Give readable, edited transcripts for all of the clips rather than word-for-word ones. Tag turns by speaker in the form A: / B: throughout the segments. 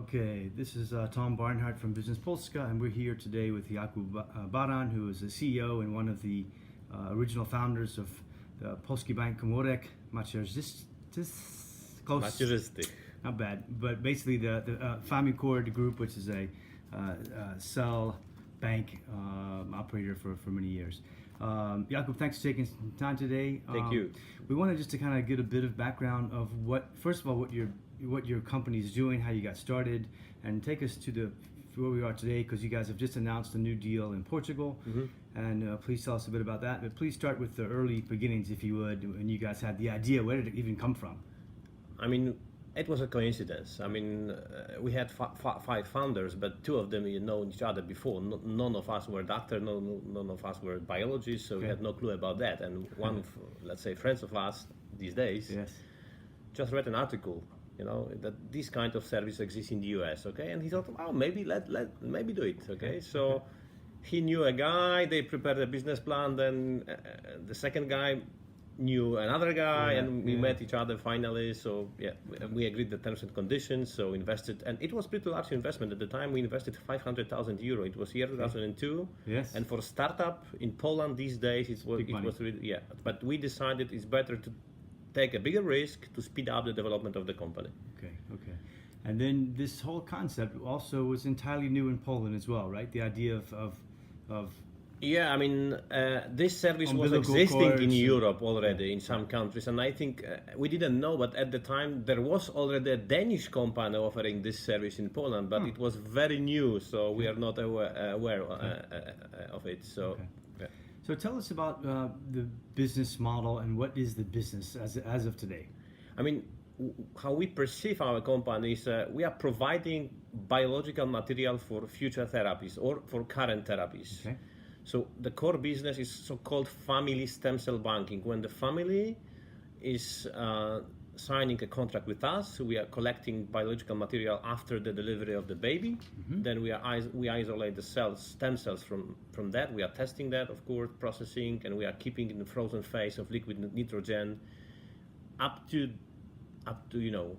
A: Okay, this is Tom Barnhart from BiznesPolska, and we're here today with Jakub Baran, who is the CEO and one of the original founders of the Polski Bank Komorek Macierzystych.
B: Macierzystych.
A: Not bad, but basically the family cord group, which is a cell bank operator for many years. Jakub, thanks for taking some time today.
B: Thank you.
A: We wanted just to kind of get a bit of background of first of all, what your company is doing, how you got started, and take us to where we are today, because you guys have just announced a new deal in Portugal.
B: Mm-hmm.
A: And please tell us a bit about that. But please start with the early beginnings, if you would, when you guys had the idea. Where did it even come from?
B: I mean, it was a coincidence. I mean, we had five founders, but two of them know each other before. None of us were doctors, none of us were biologists, so we had no clue about that. And one of, let's say, friends of us these days just read an article, that this kind of service exists in the US, okay? And he thought, oh, maybe maybe do it, okay? So he knew a guy, they prepared a business plan, then the second guy knew another guy, and we met each other finally. So we agreed the terms and conditions, so invested, and it was pretty large investment. At the time we invested 500,000 euro. It was year 2002.
A: Yes.
B: And for a startup in Poland these days, it was really, but we decided it's better to take a bigger risk to speed up the development of the company.
A: Okay. And then this whole concept also was entirely new in Poland as well, right? The idea of
B: yeah, I mean, this service was existing in Europe already in some countries, and I think we didn't know, but at the time there was already a Danish company offering this service in Poland, but it was very new, so we are not aware of it. So.
A: Okay. So tell us about the business model, and what is the business as of today?
B: I mean, how we perceive our company is we are providing biological material for future therapies or for current therapies.
A: Okay.
B: So the core business is so-called family stem cell banking. When the family is signing a contract with us, we are collecting biological material after the delivery of the baby. Mm-hmm. Then we isolate the stem cells from that. We are testing that, of course, processing, and we are keeping in the frozen phase of liquid nitrogen up to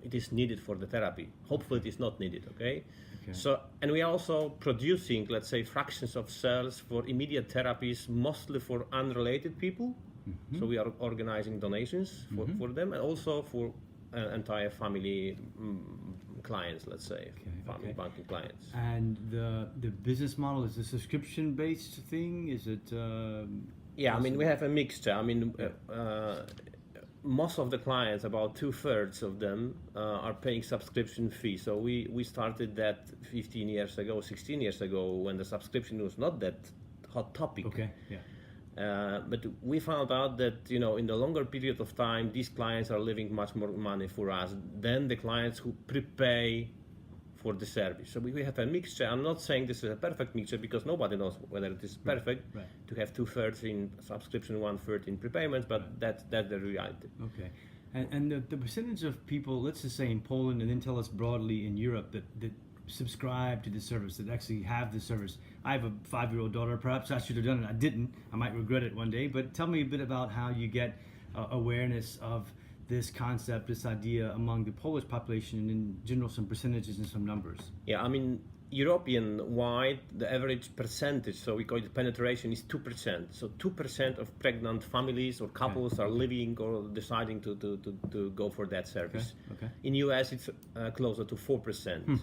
B: it is needed for the therapy. Hopefully it is not needed, okay? So, and we are also producing, let's say, fractions of cells for immediate therapies, mostly for unrelated people. Mm-hmm. So we are organizing donations for them, and also for entire family clients, let's say, family banking clients.
A: And the business model is a subscription-based thing? Is it?
B: I mean, we have a mixture. I mean, most of the clients, about 2/3 of them, are paying subscription fee. So we started that 16 years ago, when the subscription was not that hot topic.
A: Okay. Yeah.
B: But we found out that in the longer period of time, these clients are leaving much more money for us than the clients who prepay for the service. So we have a mixture. I'm not saying this is a perfect mixture, because nobody knows whether it is perfect to have 2/3 in subscription, 1/3 in prepayments, but that's the reality.
A: Okay. And the percentage of people, let's just say in Poland, and then tell us broadly in Europe, that subscribe to the service, that actually have the service. I have a 5-year-old daughter. Perhaps I should have done it. I didn't. I might regret it one day. But tell me a bit about how you get awareness of this concept, this idea among the Polish population, and in general some percentages and some numbers.
B: Yeah, I mean, European-wide, the average percentage, so we call it penetration, is 2%. So 2% of pregnant families or couples are living or deciding to go for that service.
A: Okay.
B: In US, it's closer to 4%.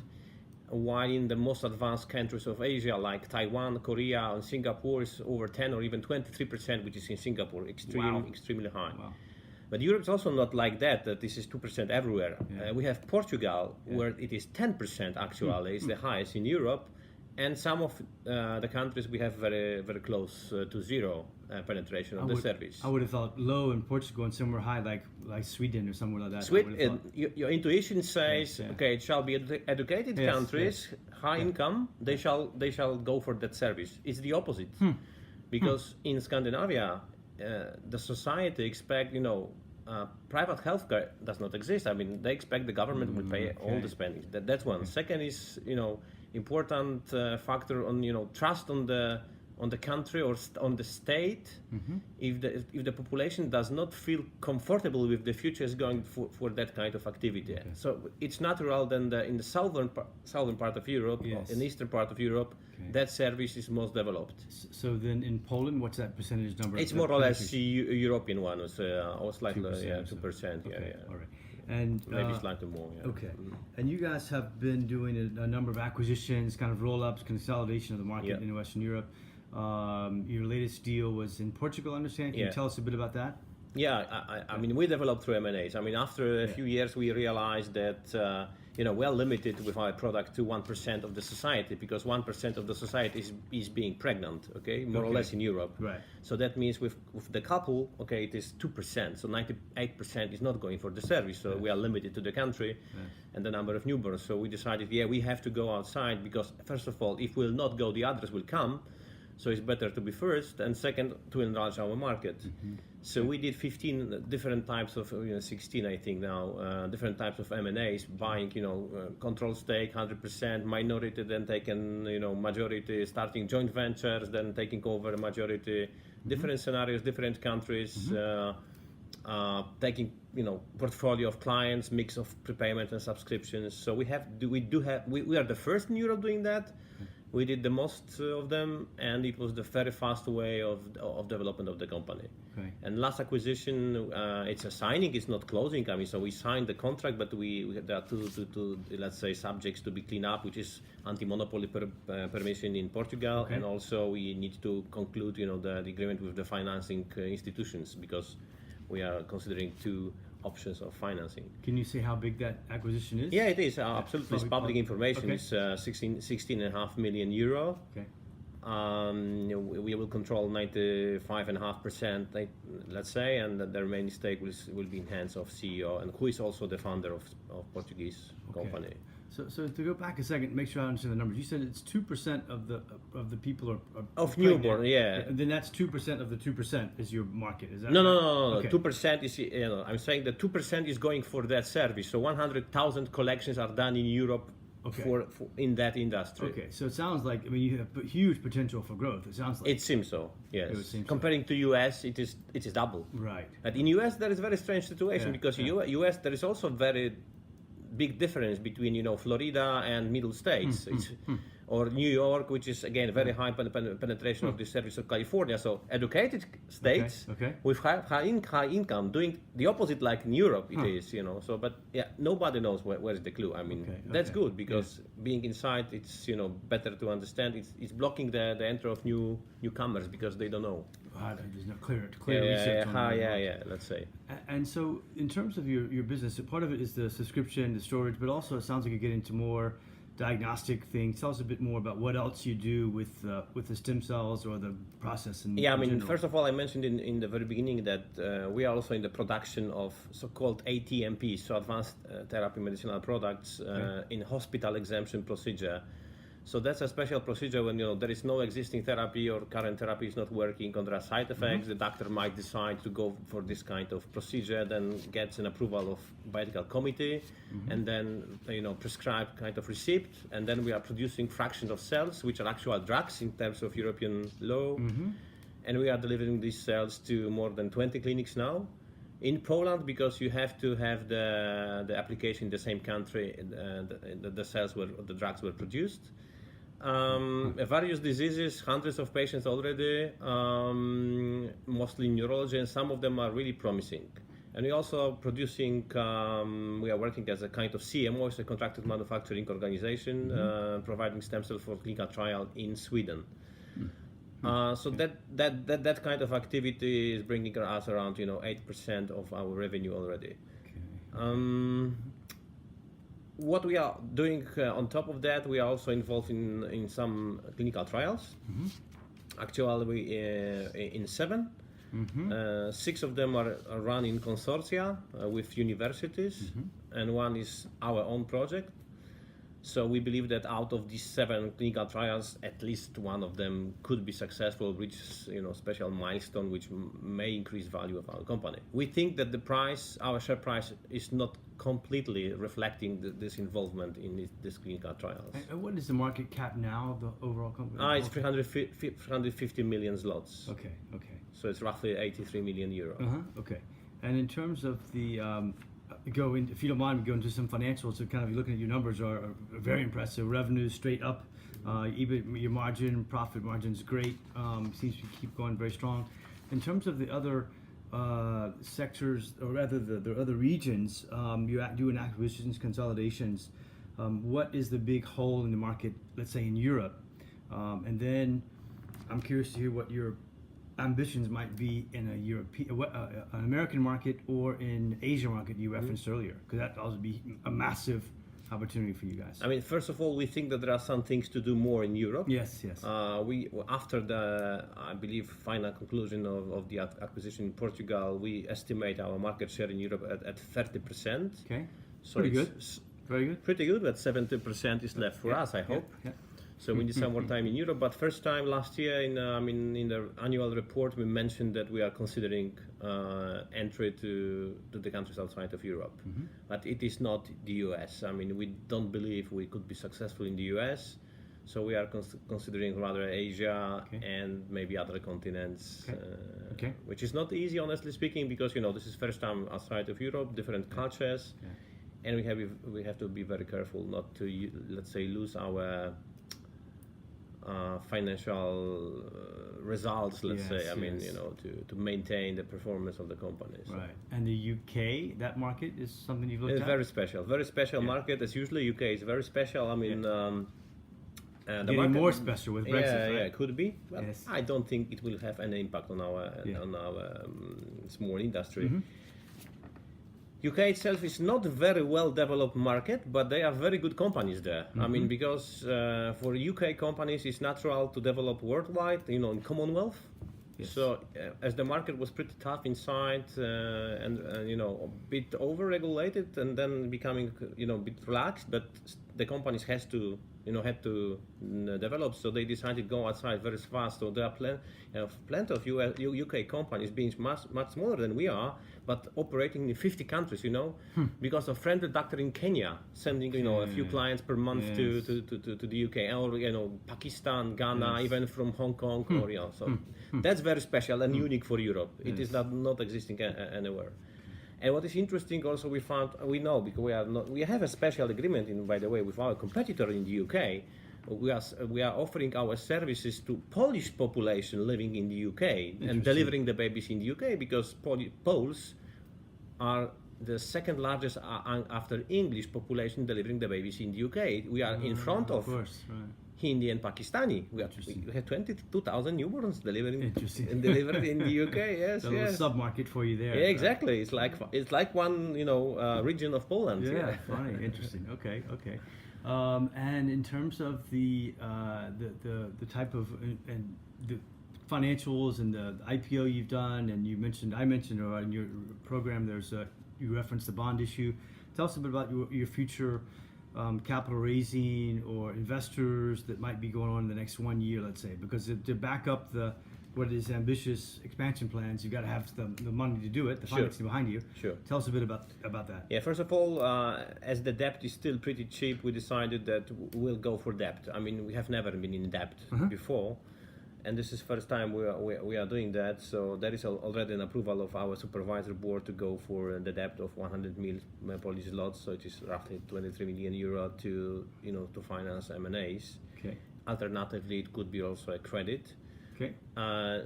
B: While in the most advanced countries of Asia, like Taiwan, Korea, and Singapore, is over 10 or even 23%, which is in Singapore, extremely high.
A: Wow.
B: But Europe is also not like that this is 2% everywhere. We have Portugal, where it is 10% actually, it's the highest in Europe. And some of the countries we have very, very close to zero penetration of the service.
A: I would have thought low in Portugal and somewhere high, like Sweden or somewhere like that.
B: Sweden, your intuition says, okay, it shall be educated countries, high income, they shall go for that service. It's the opposite, because in Scandinavia, the society expect, private healthcare does not exist. I mean, they expect the government will pay all the spending. That's one. Second is, important factor on, trust on the on the country or on the state if the population does not feel comfortable with the futures going for that kind of activity.
A: Okay.
B: So it's natural then in the southern part of Europe,
A: Yes.
B: in eastern part of Europe,
A: Okay.
B: that service is most developed.
A: So then in Poland, what's that percentage number?
B: It's
A: of
B: more or less
A: penetration?
B: European one, or slightly
A: 2%,
B: yeah,
A: so-
B: 2%. Yeah,
A: Okay,
B: yeah.
A: all right. And
B: Maybe slightly more. Yeah.
A: okay, and you guys have been doing a number of acquisitions, kind of roll-ups, consolidation of the market
B: Yeah.
A: in Western Europe. Your latest deal was in Portugal, I understand. Can you
B: Yeah.
A: tell us a bit about that?
B: Yeah, I mean, we developed through M&As. I mean, after a few years, we realized that we are limited with our product to 1% of the society, because 1% of the society is being pregnant. Okay, more or
A: Okay.
B: less in Europe.
A: Right.
B: So that means with the couple, okay, it is 2%. So 98% is not going for the service. So we are limited to the country and the number of newborns. So we decided, we have to go outside, because first of all, if we'll not go, the others will come. So it's better to be first, and second, to enlarge our market. So we did 15 different types of, 16 I think now, different types of M&As, buying, control stake, 100%, minority, then taken, majority, starting joint ventures, then taking over a majority, different scenarios, different countries, taking, portfolio of clients, mix of prepayment and subscriptions. So we are the first in Europe doing that. We did the most of them, and it was the very fast way of development of the company.
A: Okay.
B: And last acquisition, it's a signing, it's not closing. I mean, so we signed the contract, but there are two let's say, subjects to be cleaned up, which is anti-monopoly permission in Portugal,
A: Okay.
B: and also we need to conclude, the agreement with the financing institutions, because we are considering two options of financing.
A: Can you say how big that acquisition is?
B: Yeah, it is absolutely. It's public information.
A: Okay.
B: It's 16.5 million euro.
A: Okay.
B: We will control 95.5%, let's say, and the remaining stake will be in hands of CEO, and who is also the founder of Portuguese company.
A: So to go back a second, make sure I understand the numbers. You said it's 2% of the people are
B: Of
A: pregnant.
B: newborn, yeah.
A: And then that's 2% of the 2% is your market. Is that
B: No.
A: Okay.
B: 2% is. I'm saying that 2% is going for that service. So 100,000 collections are done in Europe for in that industry.
A: Okay, so it sounds like you have huge potential for growth. It sounds like
B: It seems so. Yes.
A: It would seem so.
B: Comparing to US, it is double.
A: right.
B: But in US there is a very strange situation,
A: Yeah,
B: because US there is also very big difference between Florida and Middle States. Or New York, which is again very high penetration of the service of California. So educated states
A: Okay.
B: with high income doing the opposite, like in Europe it is. So but nobody knows where is the clue. I mean, that's
A: Okay.
B: good, because being inside, it's better to understand. It's blocking the entry of newcomers, because they don't know.
A: There's no clear research on that.
B: Let's say.
A: And so, in terms of your business, part of it is the subscription, the storage, but also it sounds like you get into more diagnostic things. Tell us a bit more about what else you do with the stem cells or the process. In general.
B: First of all, I mentioned in the very beginning that we are also in the production of so-called ATMPs, so advanced therapy medicinal products, in hospital exemption procedure. So that's a special procedure when there is no existing therapy, or current therapy is not working, or there are side effects. The doctor might decide to go for this kind of procedure, then gets an approval of medical committee, and then prescribe kind of receipt, and then we are producing fractions of cells, which are actual drugs in terms of European law, and we are delivering these cells to more than 20 clinics now. In Poland, because you have to have the application in the same country, the cells the drugs were produced. Various diseases, hundreds of patients already, mostly neurology, and some of them are really promising. And we also producing, we are working as a kind of CMO, as a contracted manufacturing organization, providing stem cells for clinical trial in Sweden. So that kind of activity is bringing us around 8% of our revenue already. What we are doing on top of that, we are also involved in some clinical trials. Actually, we in 7. 6 of them are run in consortia with universities, and one is our own project. So we believe that out of these 7 clinical trials, at least one of them could be successful, reach special milestone which may increase value of our company. We think that the price, our share price, is not completely reflecting this involvement in these clinical trials.
A: And what is the market cap now of the overall company?
B: It's 350 million zlotys.
A: Okay.
B: So it's roughly 83 million euro.
A: Okay. And in terms of the if you don't mind, we go into some financials. So kind of looking at your numbers are very impressive. Revenue straight up, EBIT, your margin, profit margin is great. Seems to keep going very strong. In terms of the other sectors, or rather the other regions, you're doing acquisitions, consolidations. What is the big hole in the market, let's say in Europe? And then I'm curious to hear what your ambitions might be in a European, an American market or in Asian market you referenced earlier, because that also be a massive opportunity for you guys.
B: I mean, first of all, we think that there are some things to do more in Europe.
A: Yes.
B: We after the, I believe, final conclusion of the acquisition in Portugal, we estimate our market share in Europe at 30%.
A: Okay.
B: So
A: pretty good. Very good.
B: Pretty good, but 70% is left for us, I hope.
A: Yeah.
B: So we need some more time in Europe. But first time last year, in the annual report, we mentioned that we are considering entry to the countries outside of Europe. But it is not the US. I mean, we don't believe we could be successful in the US. So we are considering rather Asia and maybe other continents, which is not easy, honestly speaking, because this is first time outside of Europe, different cultures, and we have to be very careful not to, let's say, lose our financial results, let's say. I mean, to maintain the performance of the companies.
A: Right. And the UK, that market is something you've looked at?
B: It's very special market. As usually, UK is very special. I mean,
A: the getting more special with Brexit, right?
B: Yeah, it could be. But I don't think it will have any impact on our small industry. UK itself is not a very well developed market, but they are very good companies there. I mean, because for UK companies, it's natural to develop worldwide, in Commonwealth. So as the market was pretty tough inside and a bit over-regulated and then becoming a bit relaxed, but the companies had to develop, so they decided to go outside very fast. So there are plenty of UK companies being much smaller than we are, but operating in 50 countries, because a friendly doctor in Kenya sending a few clients per month to the UK, or Pakistan, Ghana, even from Hong Kong, Korea. So that's very special and unique for Europe. It is not existing anywhere. And what is interesting also, we know because we have a special agreement by the way, with our competitor in the UK. We are offering our services to Polish population living in the UK and delivering the babies in the UK, because Poles are the second largest after English population delivering the babies in the UK. We are in front of Hindi and Pakistani. We have 22,000 newborns delivered in the UK. Yes,
A: a sub-market for you there.
B: Yeah, exactly. It's like one region of Poland.
A: Yeah, funny, interesting. Okay. And in terms of the type of and the financials and the IPO you've done, and I mentioned in your program, you referenced the bond issue. Tell us a bit about your future capital raising or investors that might be going on in the next 1 year, let's say, because to back up what is ambitious expansion plans, you've got to have the money to do it, the financing behind you.
B: Sure.
A: Tell us a bit about that.
B: Yeah, first of all, as the debt is still pretty cheap, we decided that we'll go for debt. I mean, we have never been in debt before, and this is first time we are doing that. So there is already an approval of our supervisory board to go for the debt of 100 million Polish zlotys, so it is roughly 23 million euro to finance M&As.
A: Okay.
B: Alternatively, it could be also a credit.
A: Okay.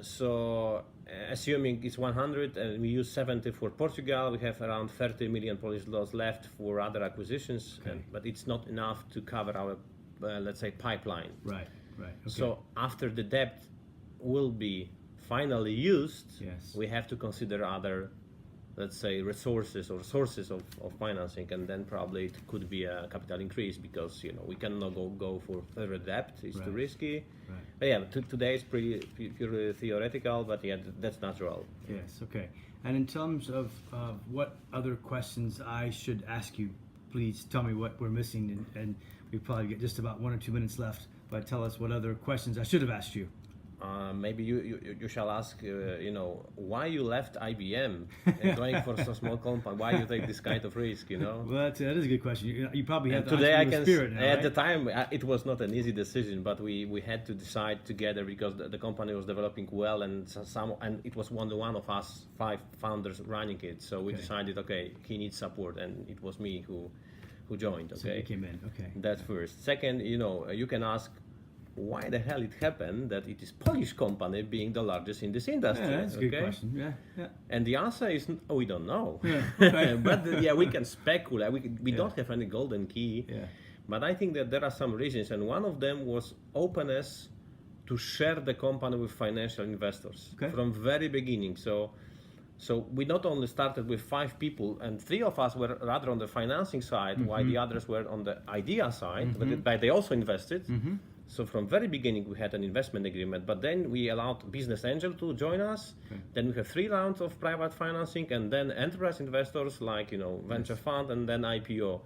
B: So assuming it's 100 and we use 70 for Portugal, we have around 30 million Polish zlotys left for other acquisitions, but it's not enough to cover our, let's say, pipeline.
A: Right. Okay.
B: So after the debt will be finally used,
A: yes,
B: we have to consider other, let's say, resources or sources of financing, and then probably it could be a capital increase, because we cannot go for further debt. It's too risky.
A: Right.
B: But yeah, today it's pretty purely theoretical, but yeah, that's natural.
A: Yes. Okay. And in terms of what other questions I should ask you please tell me what we're missing, and we probably get just about 1 or 2 minutes left. But tell us what other questions I should have asked you.
B: Maybe you shall ask, why you left IBM and going for so small company? Why you take this kind of risk?
A: Well, that is a good question. You probably have the
B: today I
A: entrepreneurial
B: can.
A: spirit now,
B: At
A: right?
B: the time, it was not an easy decision, but we had to decide together because the company was developing well, and and it was one of us 5 founders running it. So we decided, okay, he needs support, and it was me who joined. Okay,
A: So you came in. Okay.
B: that's first. Second, you can ask, why the hell it happened that it is Polish company being the largest in this industry?
A: Yeah, that's a good question. Yeah.
B: And the answer is, we don't know.
A: Yeah, okay.
B: But we can speculate. We don't have any golden key.
A: Yeah.
B: But I think that there are some reasons, and one of them was openness to share the company with financial investors from very beginning. So we not only started with 5 people, and 3 of us were rather on the financing side, while the others were on the idea side, but they also invested. So from very beginning we had an investment agreement, but then we allowed business angel to join us. Then we have 3 rounds of private financing, and then enterprise investors like venture fund, and then IPO.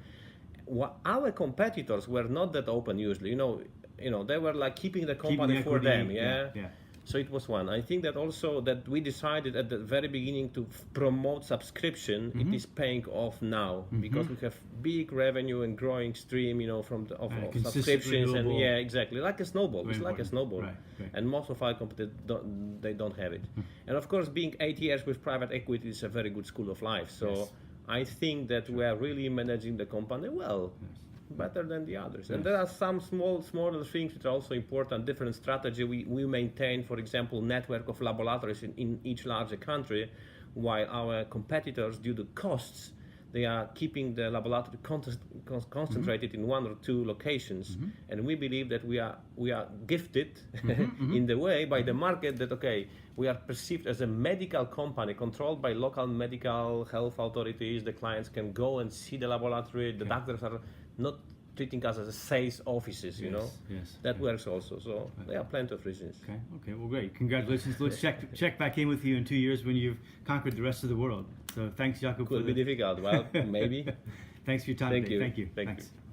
B: Our competitors were not that open usually. They were like keeping the company for them. Yeah. So it was one. I think that also that we decided at the very beginning to promote subscription. It is paying off now because we have big revenue and growing stream, from of subscriptions, and exactly, like a snowball. It's like a snowball,
A: Right.
B: And most of our competitors don't have it. And of course, being 8 years with private equity is a very good school of life. So I think that we are really managing the company well. Better than the others. And there are some smaller things which are also important, different strategy. We maintain, for example, network of laboratories in each larger country, while our competitors, due to costs, they are keeping the laboratory concentrated in 1 or 2 locations. And we believe that we are gifted in the way by the market that, we are perceived as a medical company controlled by local medical health authorities. The clients can go and see the laboratory. The doctors are not treating us as a sales offices,
A: Yes.
B: That works also. So there are plenty of reasons.
A: Okay. Well, great. Congratulations. Let's check back in with you in 2 years when you've conquered the rest of the world. So thanks, Jakub.
B: Could be difficult. Well, maybe.
A: Thanks for your time
B: Thank
A: today.
B: you.
A: Thank you.
B: Thank
A: Thanks.
B: you.